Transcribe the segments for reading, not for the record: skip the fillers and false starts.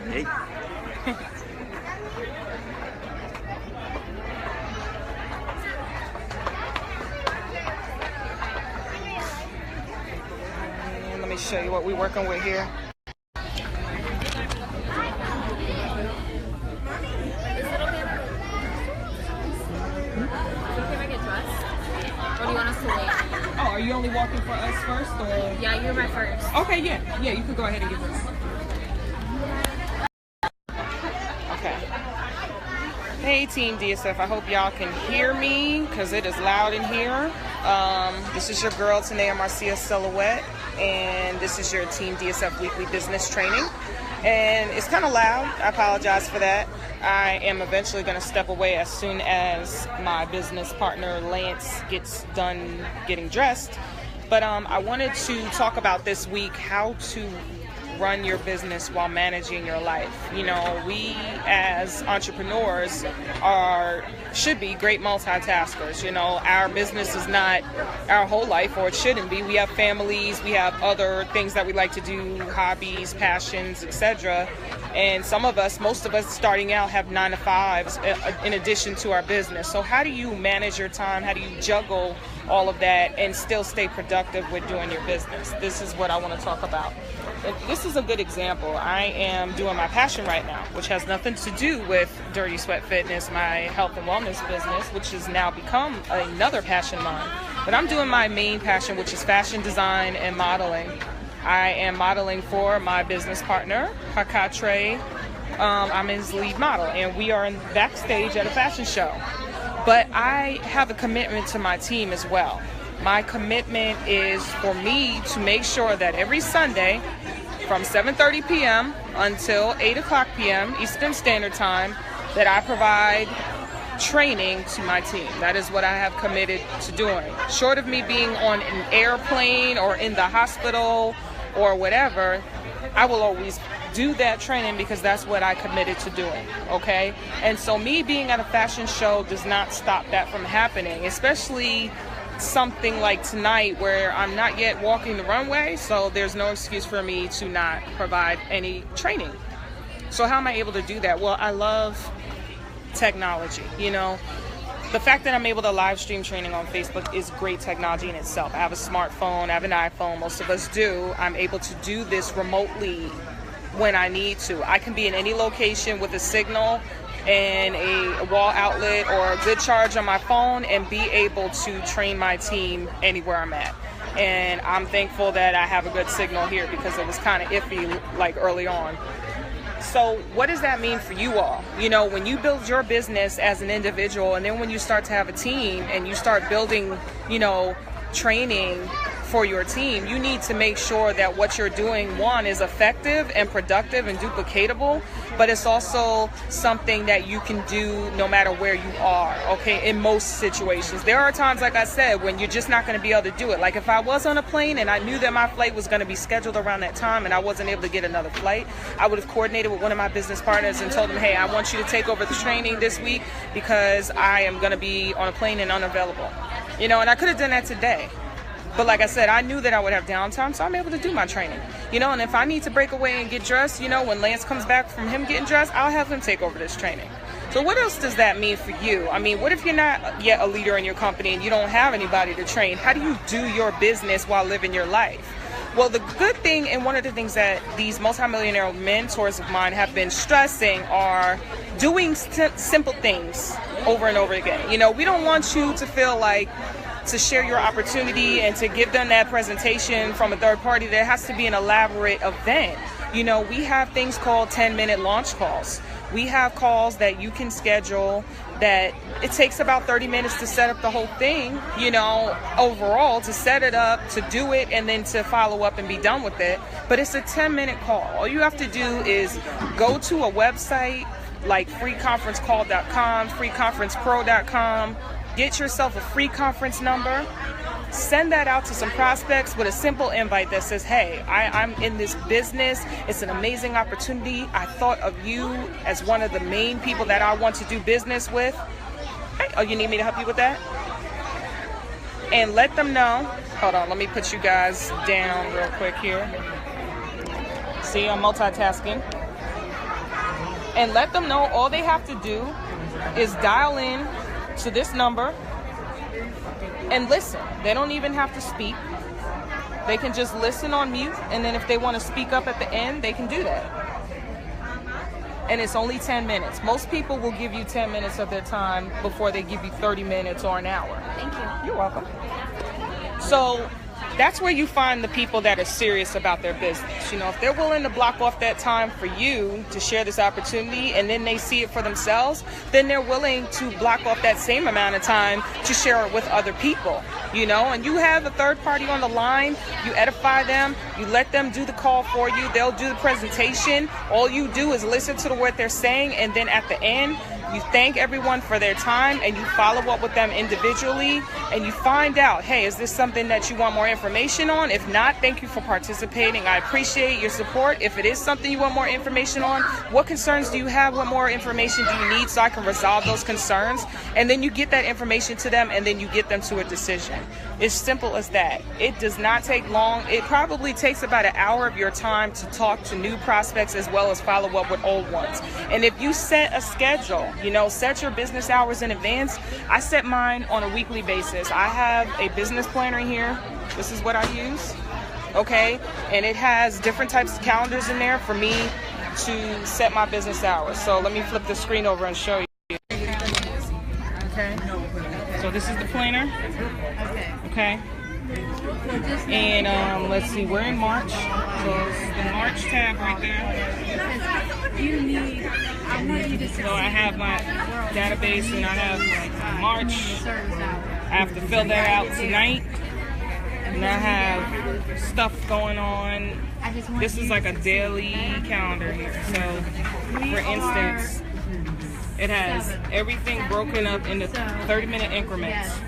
Hey. Let me show you what we're working with here. Or do you want us to wait? Oh, are you only walking for us first, or? Yeah, you're my first. Okay, yeah, you could go ahead and give us. Okay. Hey, Team DSF. I hope y'all can hear me because it is loud in here. This is your girl Tanaya-Marcia Silhouette, and this is your Team DSF weekly business training. And it's kind of loud. I apologize for that. I am eventually going to step away as soon as my business partner Lance gets done getting dressed. But I wanted to talk about this week how to run your business while managing your life. You know, we as entrepreneurs should be great multitaskers. You know, our business is not our whole life, or it shouldn't be. We have families, we have other things that we like to do, hobbies, passions, etc. And most of us starting out have 9 to 5s in addition to our business. So how do you manage your time? How do you juggle all of that and still stay productive with doing your business? This is what I want to talk about. This is a good example. I am doing my passion right now, which has nothing to do with Durtie Sweat Fitness, my health and wellness business, which has now become another passion line. But I'm doing my main passion, which is fashion design and modeling. I am modeling for my business partner, Hakatre. I'm his lead model, and we are backstage at a fashion show. But I have a commitment to my team as well. My commitment is for me to make sure that every Sunday from 7:30 p.m. until 8 o'clock p.m. Eastern Standard Time that I provide training to my team. That is what I have committed to doing. Short of me being on an airplane or in the hospital or whatever, I will always do that training because that's what I committed to doing, okay? And so me being at a fashion show does not stop that from happening, especially something like tonight where I'm not yet walking the runway, so there's no excuse for me to not provide any training. So how am I able to do that? Well, I love technology. You know, the fact that I'm able to live stream training on Facebook is great technology in itself. I have a smartphone, I have an iPhone, most of us do. I'm able to do this remotely when I need to. I can be in any location with a signal and a wall outlet or a good charge on my phone and be able to train my team anywhere I'm at. And I'm thankful that I have a good signal here because it was kind of iffy like early on. So what does that mean for you all? You know, when you build your business as an individual, and then when you start to have a team and you start building, you know, training for your team, you need to make sure that what you're doing, one, is effective and productive and duplicatable, but it's also something that you can do no matter where you are, okay, in most situations. There are times, like I said, when you're just not going to be able to do it. Like if I was on a plane and I knew that my flight was going to be scheduled around that time and I wasn't able to get another flight, I would have coordinated with one of my business partners and told them, hey, I want you to take over the training this week because I am going to be on a plane and unavailable. You know, and I could have done that today. But like I said, I knew that I would have downtime, so I'm able to do my training. You know, and if I need to break away and get dressed, you know, when Lance comes back from him getting dressed, I'll have him take over this training. So what else does that mean for you? I mean, what if you're not yet a leader in your company and you don't have anybody to train? How do you do your business while living your life? Well, the good thing, and one of the things that these multimillionaire mentors of mine have been stressing are doing simple things over and over again. You know, we don't want you to feel like to share your opportunity and to give them that presentation from a third party, there has to be an elaborate event. You know, we have things called 10-minute launch calls. We have calls that you can schedule that it takes about 30 minutes to set up the whole thing, you know, overall, to set it up, to do it, and then to follow up and be done with it. But it's a 10-minute call. All you have to do is go to a website like freeconferencecall.com, freeconferencepro.com, get yourself a free conference number, send that out to some prospects with a simple invite that says, hey, I'm in this business. It's an amazing opportunity. I thought of you as one of the main people that I want to do business with. Hey, oh, you need me to help you with that? And let them know. Hold on, let me put you guys down real quick here. See, I'm multitasking. and let them know all they have to do is dial in to this number and listen. They don't even have to speak. They can just listen on mute, and then if they want to speak up at the end, they can do that. And it's only 10 minutes. Most people will give you 10 minutes of their time before they give you 30 minutes or an hour. Thank you. You're welcome. So that's where you find the people that are serious about their business. You know, if they're willing to block off that time for you to share this opportunity, and then they see it for themselves, then they're willing to block off that same amount of time to share it with other people. You know, and you have a third party on the line, you edify them, you let them do the call for you, they'll do the presentation. All you do is listen to what they're saying, and then at the end, you thank everyone for their time, and you follow up with them individually, and you find out, hey, is this something that you want more information on? If not, thank you for participating. I appreciate your support. If it is something you want more information on, what concerns do you have? What more information do you need so I can resolve those concerns? And then you get that information to them, and then you get them to a decision. It's simple as that. It does not take long. It probably takes about an hour of your time to talk to new prospects as well as follow up with old ones. And if you set a schedule, you know, set your business hours in advance. I set mine on a weekly basis. I have a business planner here. This is what I use. Okay. And it has different types of calendars in there for me to set my business hours. So let me flip the screen over and show you. Okay. So this is the planner. Okay. And let's see, we're in March. So it's the March tab right there. So I have my database, and I have March. I have to fill that out tonight. And I have stuff going on. This is like a daily calendar here. So for instance, it has everything broken up into 30-minute increments.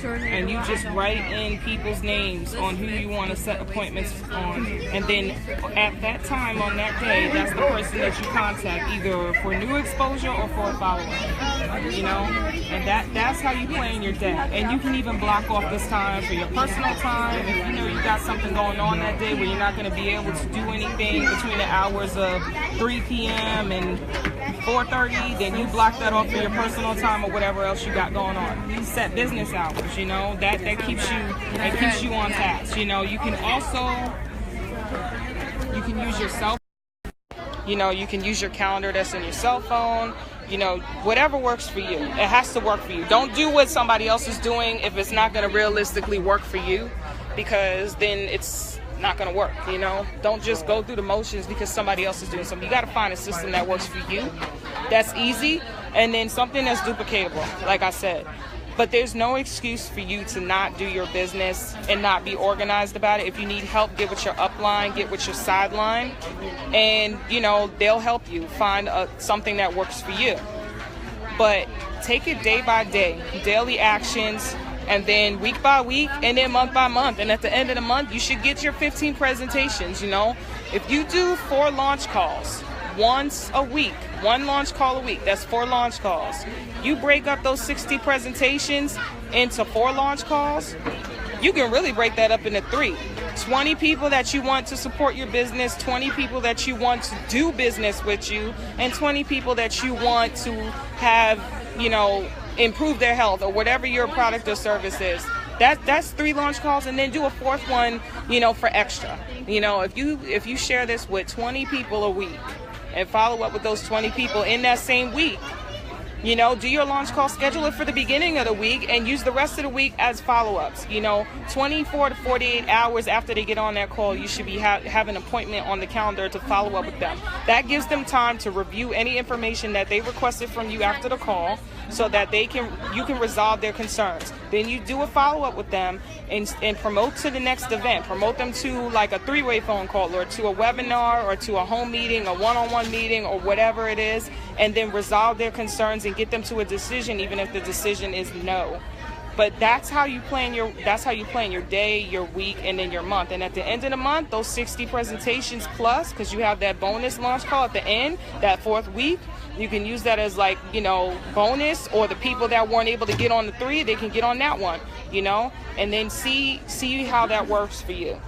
And you just write in people's names on who you want to set appointments on. And then at that time on that day, that's the person that you contact, either for new exposure or for a follow-up. You know? And that's how you plan your day. And you can even block off this time for your personal time. If you know you got something going on that day where you're not going to be able to do anything between the hours of 3 p.m. and 4:30, then you block that off for your personal time or whatever else you got going on. You set business hours, you know, that keeps you on task. You know, you can use your cell phone. You know, you can use your calendar that's in your cell phone. You know, whatever works for you. It has to work for you. Don't do what somebody else is doing if it's not going to realistically work for you, because then it's not going to work. You know, don't just go through the motions because somebody else is doing something. You got to find a system that works for you, that's easy, and then something that's duplicatable, like I said. But there's no excuse for you to not do your business and not be organized about it. If you need help, get with your upline, get with your sideline, and you know, they'll help you find something that works for you. But take it day by day, daily actions, and then week by week, and then month by month. And at the end of the month, you should get your 15 presentations. You know, if you do 4 launch calls once a week, 1 launch call a week, that's 4 launch calls. You break up those 60 presentations into 4 launch calls, you can really break that up into 3. 20 people that you want to support your business, 20 people that you want to do business with you, and 20 people that you want to have, you know, improve their health or whatever your product or service is. That's 3 launch calls, and then do a 4th one, you know, for extra. You know, if you share this with 20 people a week and follow up with those 20 people in that same week, you know, do your launch call, schedule it for the beginning of the week, and use the rest of the week as follow-ups. You know, 24 to 48 hours after they get on that call, you should be have an appointment on the calendar to follow up with them. That gives them time to review any information that they requested from you after the call, so that you can resolve their concerns. Then you do a follow-up with them and promote to the next event. Promote them to like a 3-way phone call, or to a webinar, or to a home meeting, a one-on-one meeting, or whatever it is, and then resolve their concerns and get them to a decision, even if the decision is no. But that's how you plan your day, your week, and then your month. And at the end of the month, those 60 presentations plus, because you have that bonus launch call at the end, that 4th week, you can use that as, like, you know, bonus, or the people that weren't able to get on the 3, they can get on that one, you know, and then see how that works for you.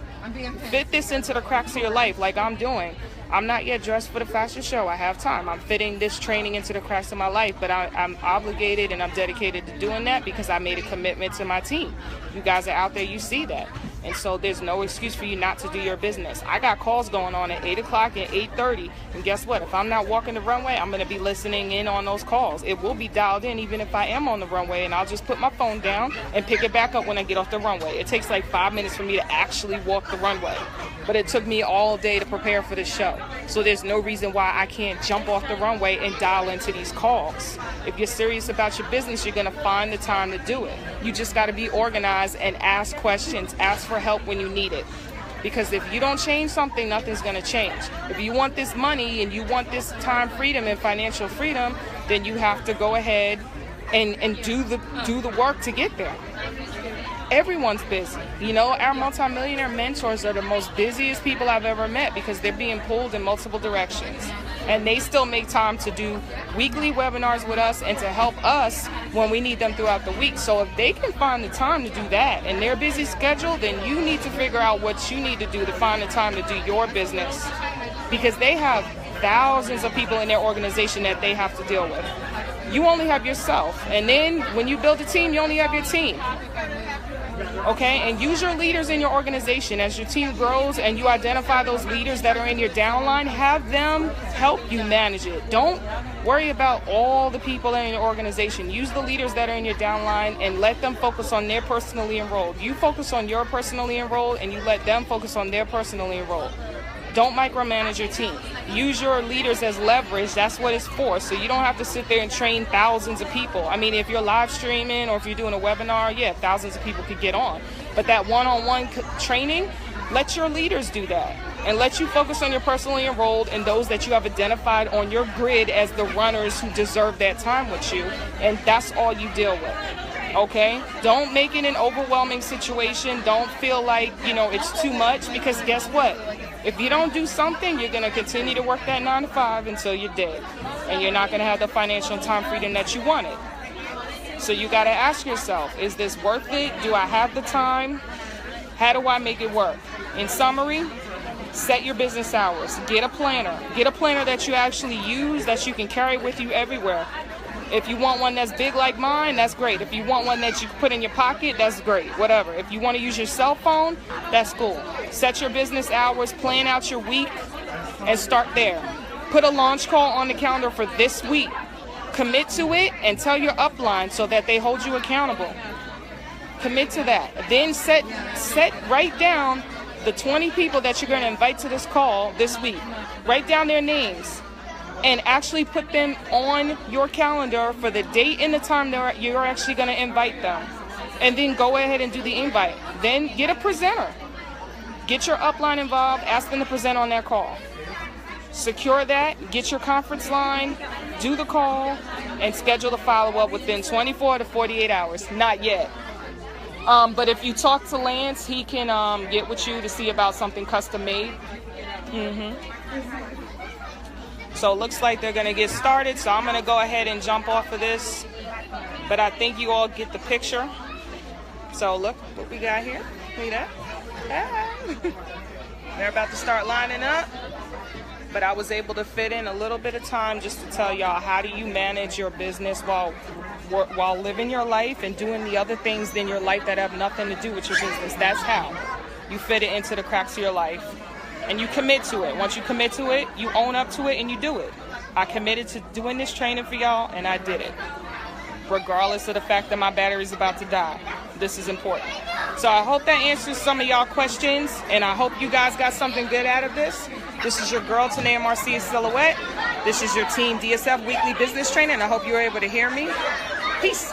Fit this into the cracks of your life like I'm doing. I'm not yet dressed for the fashion show. I have time. I'm fitting this training into the cracks of my life, but I'm obligated and I'm dedicated to doing that because I made a commitment to my team. You guys are out there, you see that. And so there's no excuse for you not to do your business. I got calls going on at 8 o'clock and 8:30. And guess what? If I'm not walking the runway, I'm going to be listening in on those calls. It will be dialed in even if I am on the runway. And I'll just put my phone down and pick it back up when I get off the runway. It takes like 5 minutes for me to actually walk the runway. But it took me all day to prepare for this show. So there's no reason why I can't jump off the runway and dial into these calls. If you're serious about your business, you're going to find the time to do it. You just got to be organized and ask questions. Ask for help when you need it. Because if you don't change something, nothing's going to change. If you want this money and you want this time freedom and financial freedom, then you have to go ahead and do the work to get there. Everyone's busy. You know, our multimillionaire mentors are the most busiest people I've ever met because they're being pulled in multiple directions. And they still make time to do weekly webinars with us and to help us when we need them throughout the week. So if they can find the time to do that in their busy schedule, then you need to figure out what you need to do to find the time to do your business. Because they have thousands of people in their organization that they have to deal with. You only have yourself. And then when you build a team, you only have your team. Okay, and use your leaders in your organization. As your team grows and you identify those leaders that are in your downline, have them help you manage it. Don't worry about all the people in your organization. Use the leaders that are in your downline and let them focus on their personally enrolled. You focus on your personally enrolled and you let them focus on their personally enrolled. Don't micromanage your team. Use your leaders as leverage. That's what it's for. So you don't have to sit there and train thousands of people. I mean, if you're live streaming or if you're doing a webinar, yeah, thousands of people could get on. But that one-on-one training, let your leaders do that. And let you focus on your personally enrolled and those that you have identified on your grid as the runners who deserve that time with you. And that's all you deal with. Okay? Don't make it an overwhelming situation. Don't feel like, you know, it's too much because guess what? If you don't do something, you're going to continue to work that 9 to 5 until you're dead. And you're not going to have the financial and time freedom that you wanted. So you got to ask yourself, is this worth it? Do I have the time? How do I make it work? In summary, set your business hours. Get a planner. Get a planner that you actually use, that you can carry with you everywhere. If you want one that's big like mine, that's great. If you want one that you can put in your pocket, that's great. Whatever. If you want to use your cell phone, that's cool. Set your business hours, plan out your week, and start there. Put a launch call on the calendar for this week. Commit to it and tell your upline so that they hold you accountable. Commit to that. Then write down the 20 people that you're going to invite to this call this week. Write down their names. And actually put them on your calendar for the date and the time that you're actually going to invite them. And then go ahead and do the invite. Then get a presenter. Get your upline involved. Ask them to present on that call. Secure that. Get your conference line. Do the call. And schedule the follow-up within 24 to 48 hours. Not yet. But if you talk to Lance, he can get with you to see about something custom made. So it looks like they're going to get started. So I'm going to go ahead and jump off of this. But I think you all get the picture. So look what we got here. See that? They're about to start lining up. But I was able to fit in a little bit of time just to tell y'all how do you manage your business while living your life and doing the other things in your life that have nothing to do with your business. That's how you fit it into the cracks of your life. And you commit to it. Once you commit to it, you own up to it and you do it. I committed to doing this training for y'all and I did it. Regardless of the fact that my battery's about to die. This is important. So I hope that answers some of y'all questions and I hope you guys got something good out of this. This is your girl, Tanaya-Marcia Silhouette. This is your Team DSF Weekly Business Training. I hope you were able to hear me. Peace.